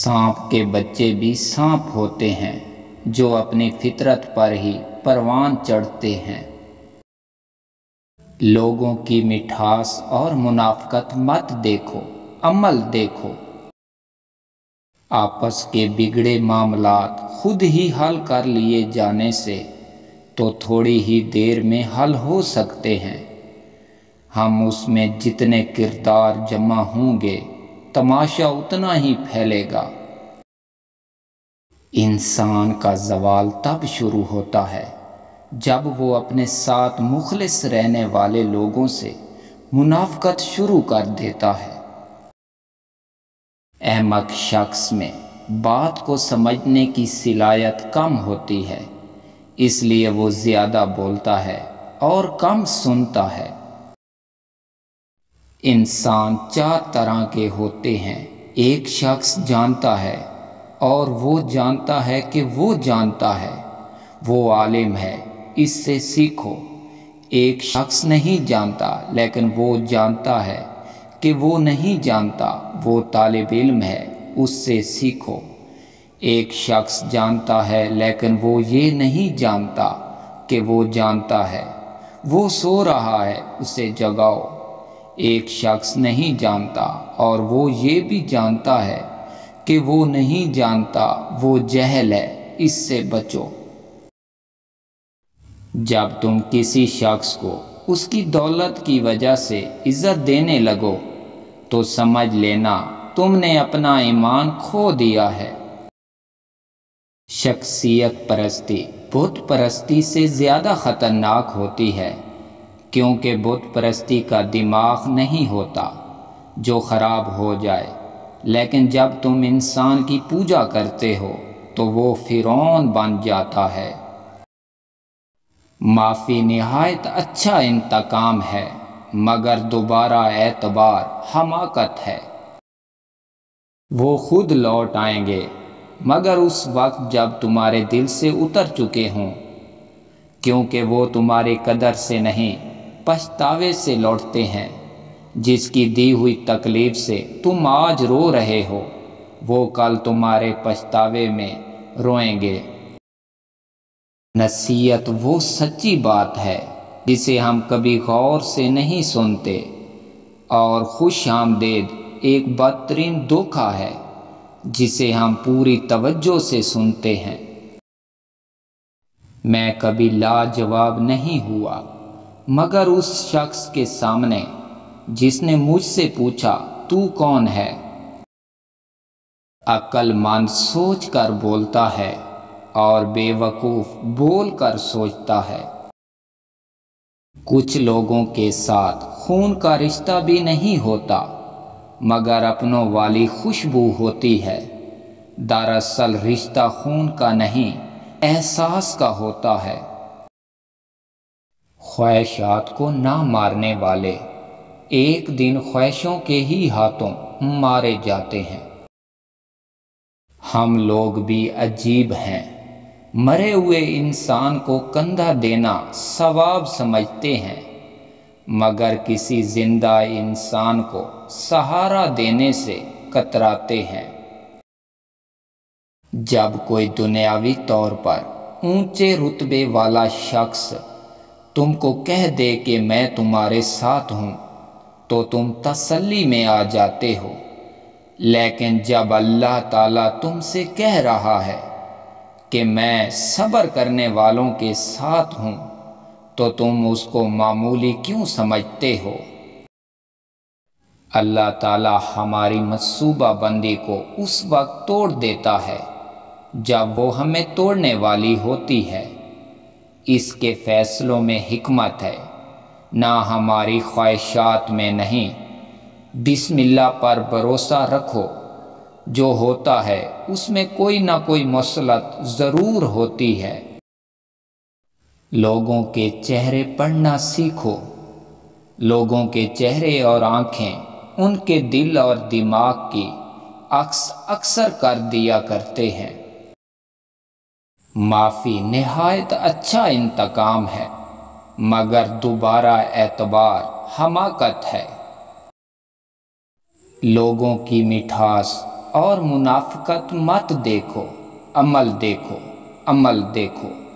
سانپ کے بچے بھی سانپ ہوتے ہیں جو اپنی فطرت پر ہی پروان چڑھتے ہیں۔ لوگوں کی مٹھاس اور منافقت مت دیکھو، عمل دیکھو۔ آپس کے بگڑے معاملات خود ہی حل کر لیے جانے سے تو تھوڑی ہی دیر میں حل ہو سکتے ہیں۔ ہم اس میں جتنے کردار جمع ہوں گے تماشا اتنا ہی پھیلے گا۔ انسان کا زوال تب شروع ہوتا ہے جب وہ اپنے ساتھ مخلص رہنے والے لوگوں سے منافقت شروع کر دیتا ہے۔ احمق شخص میں بات کو سمجھنے کی صلاحیت کم ہوتی ہے، اس لیے وہ زیادہ بولتا ہے اور کم سنتا ہے۔ انسان 4 طرح کے ہوتے ہیں۔ ایک شخص جانتا ہے اور وہ جانتا ہے کہ وہ جانتا ہے، وہ عالم ہے، اس سے سیکھو۔ ایک شخص نہیں جانتا لیکن وہ جانتا ہے کہ وہ نہیں جانتا، وہ طالب علم ہے، اس سے سیکھو۔ ایک شخص جانتا ہے لیکن وہ یہ نہیں جانتا کہ وہ جانتا ہے، وہ سو رہا ہے، اسے جگاؤ۔ ایک شخص نہیں جانتا اور وہ یہ بھی جانتا ہے کہ وہ نہیں جانتا، وہ جہل ہے، اس سے بچو۔ جب تم کسی شخص کو اس کی دولت کی وجہ سے عزت دینے لگو تو سمجھ لینا تم نے اپنا ایمان کھو دیا ہے۔ شخصیت پرستی بت پرستی سے زیادہ خطرناک ہوتی ہے، کیونکہ بت پرستی کا دماغ نہیں ہوتا جو خراب ہو جائے، لیکن جب تم انسان کی پوجا کرتے ہو تو وہ فرعون بن جاتا ہے۔ معافی نہایت اچھا انتقام ہے، مگر دوبارہ اعتبار حماقت ہے۔ وہ خود لوٹ آئیں گے مگر اس وقت جب تمہارے دل سے اتر چکے ہوں، کیونکہ وہ تمہاری قدر سے نہیں پچھتاوے سے لوٹتے ہیں۔ جس کی دی ہوئی تکلیف سے تم آج رو رہے ہو وہ کل تمہارے پچھتاوے میں روئیں گے۔ نصیحت وہ سچی بات ہے جسے ہم کبھی غور سے نہیں سنتے، اور خوش آمدید ایک بدترین دھوکہ ہے جسے ہم پوری توجہ سے سنتے ہیں۔ میں کبھی لاجواب نہیں ہوا مگر اس شخص کے سامنے جس نے مجھ سے پوچھا تو کون ہے؟ عقل مند سوچ کر بولتا ہے اور بے وقوف بول کر سوچتا ہے۔ کچھ لوگوں کے ساتھ خون کا رشتہ بھی نہیں ہوتا مگر اپنوں والی خوشبو ہوتی ہے۔ دراصل رشتہ خون کا نہیں، احساس کا ہوتا ہے۔ خواہشات کو نہ مارنے والے ایک دن خواہشوں کے ہی ہاتھوں مارے جاتے ہیں۔ ہم لوگ بھی عجیب ہیں، مرے ہوئے انسان کو کندھا دینا ثواب سمجھتے ہیں مگر کسی زندہ انسان کو سہارا دینے سے کتراتے ہیں۔ جب کوئی دنیاوی طور پر اونچے رتبے والا شخص تم کو کہہ دے کہ میں تمہارے ساتھ ہوں تو تم تسلی میں آ جاتے ہو، لیکن جب اللہ تعالیٰ تم سے کہہ رہا ہے کہ میں صبر کرنے والوں کے ساتھ ہوں تو تم اس کو معمولی کیوں سمجھتے ہو؟ اللہ تعالیٰ ہماری منصوبہ بندی کو اس وقت توڑ دیتا ہے جب وہ ہمیں توڑنے والی ہوتی ہے۔ اس کے فیصلوں میں حکمت ہے، نہ ہماری خواہشات میں نہیں۔ بسم اللہ پر بھروسہ رکھو، جو ہوتا ہے اس میں کوئی نہ کوئی مصلحت ضرور ہوتی ہے۔ لوگوں کے چہرے پڑھنا سیکھو۔ لوگوں کے چہرے اور آنکھیں ان کے دل اور دماغ کی عکس اکثر کر دیا کرتے ہیں۔ معافی نہایت اچھا انتقام ہے مگر دوبارہ اعتبار حماقت ہے۔ لوگوں کی مٹھاس اور منافقت مت دیکھو، عمل دیکھو، عمل دیکھو۔